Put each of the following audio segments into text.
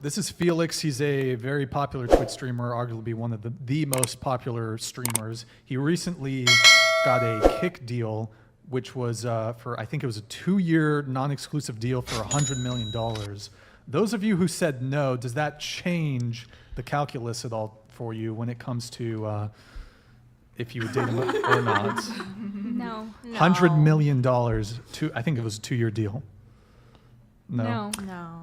This is Felix. He's a very popular Twitch streamer, arguably one of the most popular streamers. He recently got a Kick deal, which was for, I think it was a 2-year non-exclusive deal for $100 million. Those of you who said no, does that change the calculus at all for you when it comes to if you would date him or not? No. $100 million, I think it was a 2-year deal. No.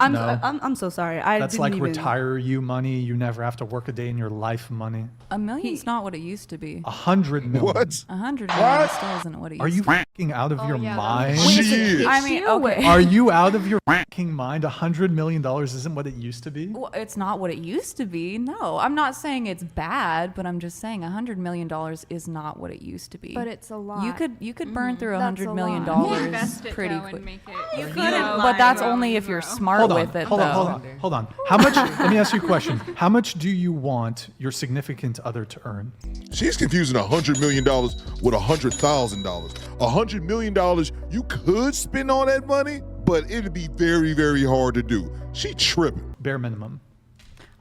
I'm so sorry. That's like retire you money. You never have to work a day in your life money. $1 million's not what it used to be. $100 million. What? $100 million still isn't what it used Are you to be. f***ing out of your mind? Shit. I mean, okay. Are you out of your f***ing mind? $100 million isn't what it used to be? Well, it's not what it used to be. No, I'm not saying it's bad, but I'm just saying $100 million is not what it used to be. But it's a lot. You could burn through That's $100 a million lot. Invest it pretty though quick. and make it. You couldn't, but that's only if you're smart Hold on, with it. hold on, though. hold on. How much, let me ask you a question. How much do you want your significant other to earn? She's confusing $100 million with $100,000. $100 million, you could spend all that money, but it'd be very, very hard to do. She tripping. Bare minimum.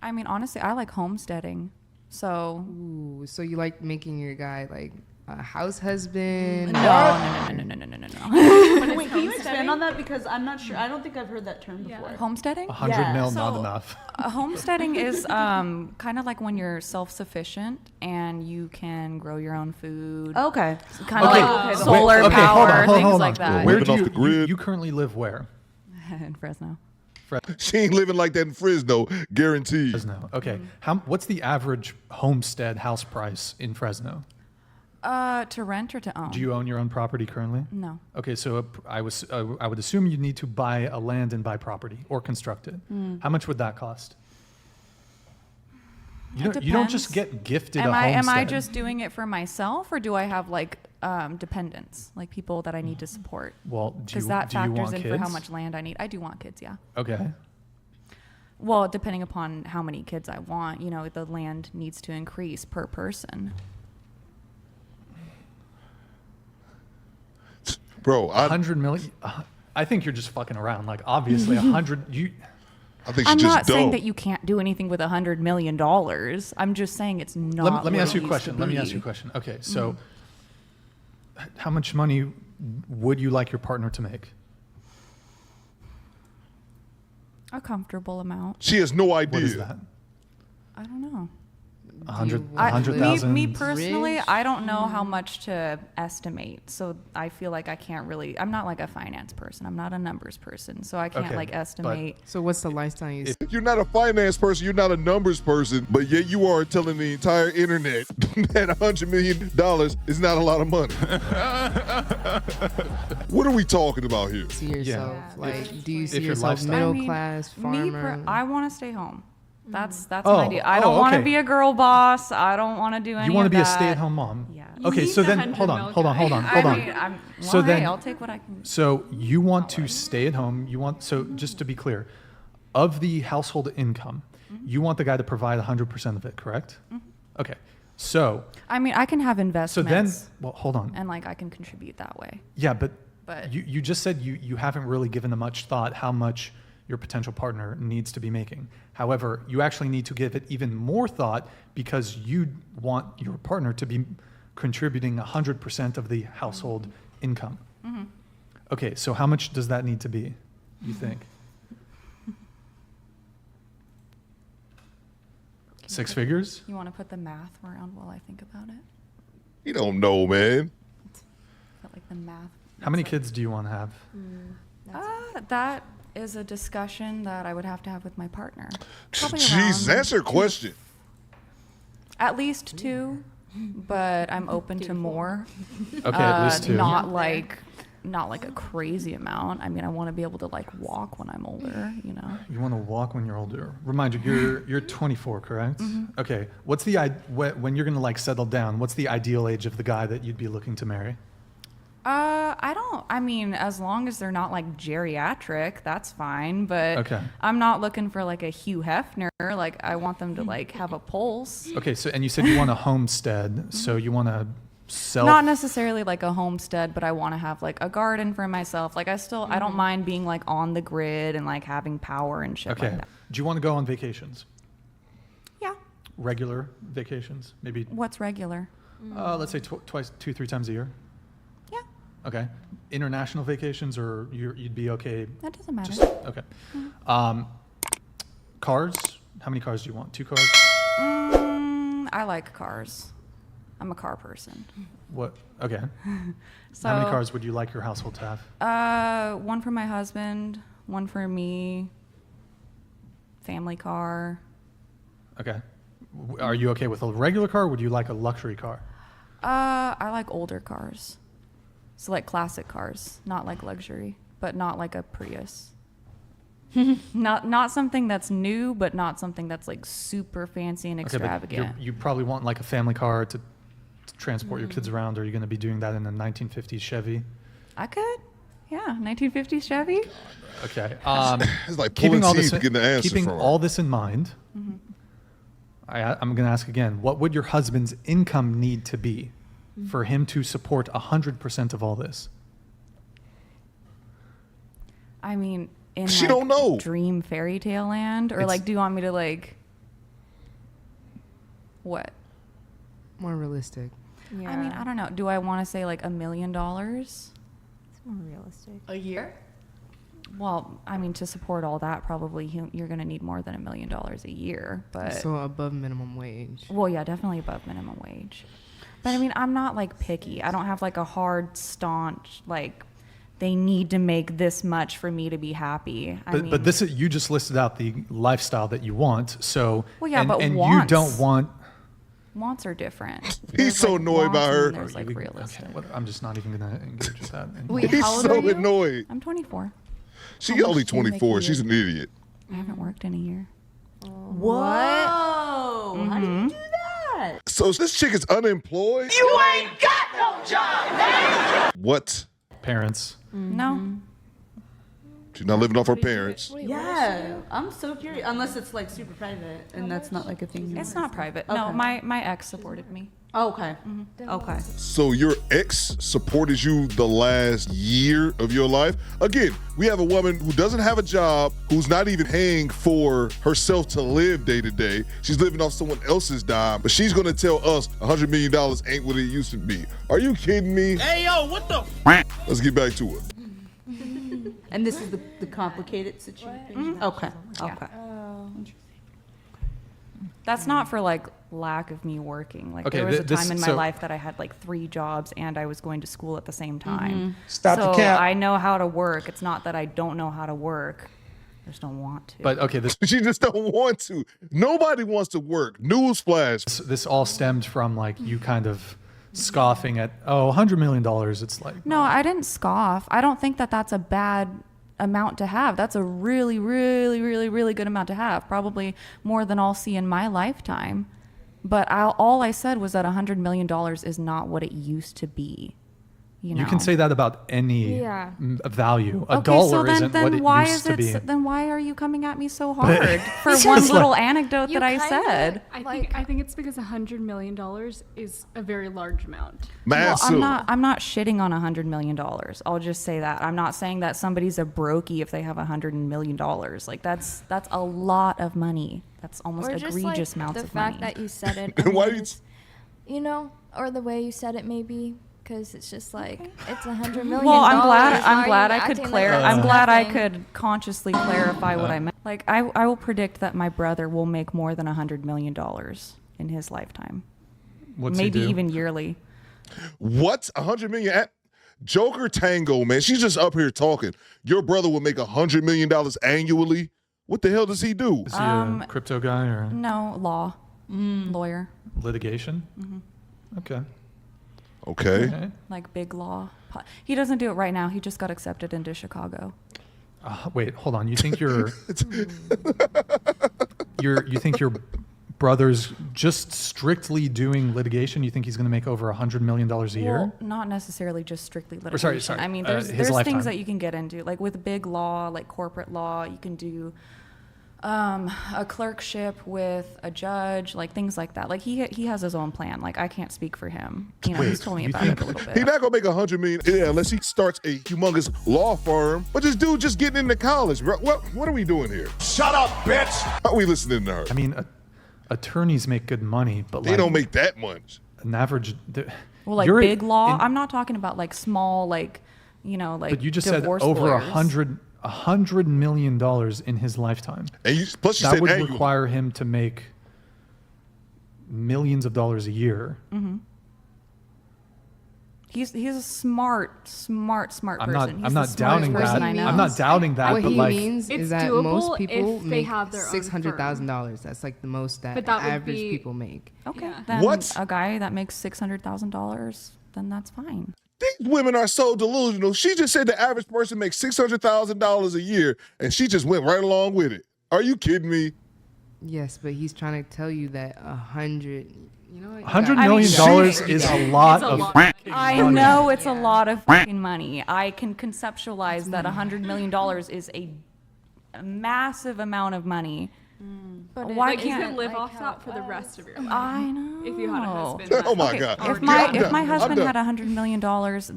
I mean, honestly, I like homesteading. So Ooh, so you like making your guy like a house husband? no. Wait, can you expand on that? Because I'm not sure. I don't think I've heard that term before. Homesteading? 100 mil, not So- enough. Homesteading is kind of like when you're self-sufficient and you can grow your own food. Okay. Kind of Okay. like Wait, solar okay, power, hold on, things hold on. like that. Where Living do off you, the grid. you currently live where? In Fresno. She ain't living like that in Fresno, guaranteed. Fresno. Okay. Mm-hmm. What's the average homestead house price in Fresno? To rent or to own? Do you own your own property currently? No. Okay, so I would assume you need to buy a land and buy property or construct it. Mm. How much would that cost? It You don't just depends. get gifted Am a I homestead. just doing it for myself, or do I have like dependents, like people that I need to support? Well, do Because you, that do you factors want in kids? for how much land I need. I do want kids, yeah. Okay. Well, depending upon how many kids I want, you know, the land needs to increase per person. Bro, I 100 million. I think you're just fucking around. Like, obviously, 100. think she's I'm just not saying dumb. that you can't do anything with $100 million. I'm just saying it's not. Let me what ask it you a used question. to Let me be. ask you a question. Okay, so how much money would you like your partner to make? A comfortable amount. She has no idea. What is that? I don't know. 100,000. Me personally, Rich? I don't know how much to estimate. So I feel like I can't really. I'm not like a finance person. I'm not a numbers person. So I can't Okay, like but- estimate. So what's the lifestyle you? You're not a finance person, you're not a numbers person, but yet you are telling the entire internet that $100 million is not a lot of money. What are we talking about here? See yourself? Yeah. Like, do you see if your yourself lifestyle- middle I mean, class farmer? I want to stay home. That's Oh, my idea. I don't oh, want to okay. be a girl boss. I don't want to do any. You want to of be a that. stay-at-home mom? Yeah. Okay, He's so the then 100 hold on. mil I mean, So hey, then- I'll take what I can. So you want to stay at home. You want, so just to be clear, of the household income, you want the guy to provide 100% of it, correct? Okay. So I mean, I can have investments. then, well, hold on. and like I can contribute that way. Yeah, but But- you just said you haven't really given a much thought how much your potential partner needs to be making. However, you actually need to give it even more thought because you want your partner to be contributing 100% of the household income. Okay, so how much does that need to be, you think? 6 figures? You want to put the math around while I think about it? You don't know, man. But like the math. How many kids do you want to have? That is a discussion that I would have to have with my partner. Probably Jesus, around answer a question. At least 2, but I'm open to more. Okay, at least 2. Not like a crazy amount. I mean, I want to be able to like walk when I'm older, you know. You want to walk when you're older. Remind you, you're 24, correct? Okay. What's the when you're gonna like settle down? What's the ideal age of the guy that you'd be looking to marry? I mean, as long as they're not like geriatric, that's fine. But Okay. I'm not looking for like a Hugh Hefner. Like, I want them to like have a pulse. Okay. So and you said you want a homestead. So you want to Not necessarily like a homestead, but I want to have like a garden for myself. Like I don't mind being like on the grid and like having power and shit Okay. like that. Do you want to go on vacations? Yeah. Regular vacations? Maybe, What's regular? let's say twice, 2-3 times a year? Yeah. Okay. International vacations, or you'd be okay? That doesn't matter. Just, okay. Cars? How many cars do you want? 2 cars? I like cars. I'm a car person. What? Okay. So, How many cars would you like your household to have? One for my husband, one for me, family car. Okay. Are you okay with a regular car, or would you like a luxury car? I like older cars. So like classic cars, not like luxury, but not like a Prius. Not something that's new, but not something that's like super fancy and Okay, but extravagant. you probably want like a family car to transport your kids around. Or are you going to be doing that in a 1950s Chevy? I could. Yeah, 1950s Chevy. Okay. It's like keeping pulling all teeth this, getting the answer keeping from her. all this in mind, I'm going to ask again. What would your husband's income need to be for him to support 100% of all this? I mean, in She like don't know. dream fairy tale land, or It's- like, do you want me to like what? More realistic. Yeah. I mean, I don't know. Do I want to say like $1 million? It's more realistic. A year? Well, I mean, to support all that, probably you're going to need more than $1 million a year. But So above minimum wage. well, yeah, definitely above minimum wage. But I mean, I'm not like picky. I don't have like a hard, staunch like they need to make this much for me to be happy. But this is, you just listed out the lifestyle that you want. So Well, yeah, but and you wants. don't want. wants are different. He's There's, so like, annoyed by wants her. and There's like Okay, realistic. I'm just not even going to engage with that. anymore. Wait, He's how old so are you? annoyed. I'm 24. She How much only do you make a 24. year? She's an idiot. I haven't worked in a year. Whoa! How do you do that? So this chick is unemployed? You ain't got no job, man! What? Parents. No. She's not living off her parents. Yeah, I'm so curious. Unless it's like super private, and that's not like a thing. It's not private. No, Okay. my ex supported me. Oh, okay. Okay. So your ex supported you the last year of your life? Again, we have a woman who doesn't have a job, who's not even paying for herself to live day to day. She's living off someone else's dime, but she's gonna tell us $100 million ain't what it used to be. Are you kidding me? Hey, yo, what the? Let's get back to it. And this is the complicated situation. Okay. Okay. That's not for like lack of me working. Like Okay, there was a this- time in my so- life that I had like 3 jobs and I was going to school at the same time. Stop so the cap. I know how to work. It's not that I don't know how to work. I just don't want to. But okay, this She just don't want to. Nobody wants to work. Newsflash. this all stemmed from like you kind of scoffing at $100 million. It's like No, I didn't scoff. I don't think that that's a bad amount to have. That's a really, really, really, really good amount to have. Probably more than I'll see in my lifetime. But all I said was that $100 million is not what it used to be. You know? you can say that about any Yeah. value. A Okay, dollar so then, isn't then what it why used is to it? be. Then why are you coming at me so hard for It's one just little like- anecdote that I said? I think it's because $100 million is a very large amount. Well, Massive. I'm not shitting on $100 million. I'll just say that. I'm not saying that somebody's a brokey if they have $100 million. Like that's a lot of money. That's almost Or just egregious like amounts the of fact money. that you said it. And why I mean, do you- it's- you know, or the way you said it maybe, because it's just like it's $100 million. Well, I'm glad Why are you I could acting like clarify. that's I'm glad I nothing? could consciously clarify what I meant. Like I will predict that my brother will make more than $100 million in his lifetime. What's Maybe he do? even yearly. What? 100 million? Joker Tango, man. She's just up here talking. Your brother will make $100 million annually? What the hell does he do? Is he a crypto guy or No, law. Lawyer. litigation? Okay. Okay. Okay. Like big law. He doesn't do it right now. He just got accepted into Chicago. Wait, hold on. You think you think your brother's just strictly doing litigation? You think he's going to make over $100 million a year? Well, not necessarily just strictly litigation. sorry, I mean, his there's lifetime. things that you can get into, like with big law, like corporate law. You can do A clerkship with a judge, like things like that. Like he has his own plan. Like I can't speak for him. You know, he's told me you about it think- a little He's bit. not gonna make $100 million unless he starts a humongous law firm. But this dude just getting into college, bro. What are we doing here? Shut up, bitch! How are we listening to her? I mean, attorneys make good money, but They like don't make that much. an average. Well, like you're big law. in- I'm not talking about like small, like like. But you just said divorce over lawyers. $100 million in his lifetime. And plus you That said would annual. require him to make millions of dollars a year. He's a smart person. I'm not. He's I'm the not smartest doubting person that. I know. I'm not doubting that. What but he like, means It's is that doable most people if they make have their own $600,000. That's like the most that, But that would average be- people make. Okay, Yeah. then What? a guy that makes $600,000, then that's fine. These women are so delusional. She just said the average person makes $600,000 a year, and she just went right along with it. Are you kidding me? Yes, but he's trying to tell you that 100. You know what? You $100 got- million She's- is a lot It's a of. lot. I know it's a lot of fucking money. I can conceptualize that $100 million is a massive amount of money. But Why Like you can't- could live like off how that it for the was. rest of your life. I know. If you had a husband. Oh my Okay, God. If Okay, my I'm done. my I'm husband done. had $100 million,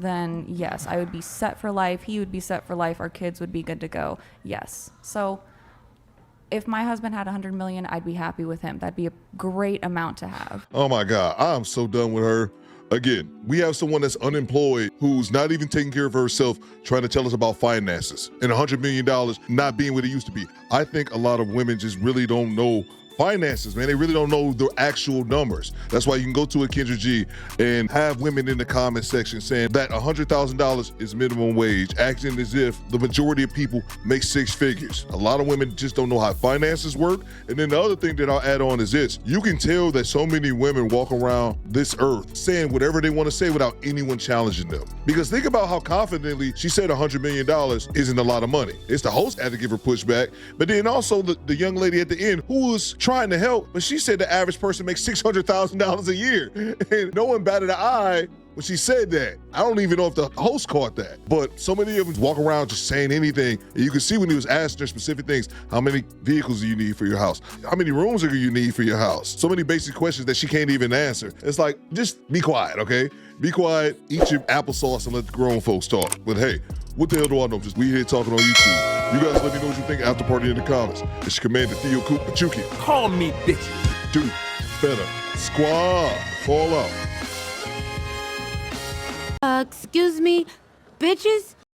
then yes, I would be set for life. He would be set for life. Our kids would be good to go. Yes. So if my husband had $100 million, I'd be happy with him. That'd be a great amount to have. Oh my God, I'm so done with her. Again, we have someone that's unemployed who's not even taking care of herself, trying to tell us about finances and $100 million not being what it used to be. I think a lot of women just really don't know finances, man. They really don't know the actual numbers. That's why you can go to a Kendra G and have women in the comment section saying that $100,000 is minimum wage, acting as if the majority of people make six figures. A lot of women just don't know how finances work. And then the other thing that I'll add on is this. You can tell that so many women walk around this earth saying whatever they want to say without anyone challenging them. Because think about how confidently she said $100 million isn't a lot of money. It's the host had to give her pushback, but then also the young lady at the end who was trying to help, but she said the average person makes $600,000 a year. And no one batted an eye when she said that. I don't even know if the host caught that. But so many of them walk around just saying anything. And you can see when he was asking her specific things, how many vehicles do you need for your house? How many rooms do you need for your house? So many basic questions that she can't even answer. It's like, just be quiet, okay? Be quiet, eat your applesauce and let the grown folks talk. But hey, what the hell do I know? Just we here talking on YouTube. You guys let me know what you think after party in the comments. It's your Commander Theo Coop Pachuki. Call me bitch. Do better. Squad. Fall out. Excuse me, bitches?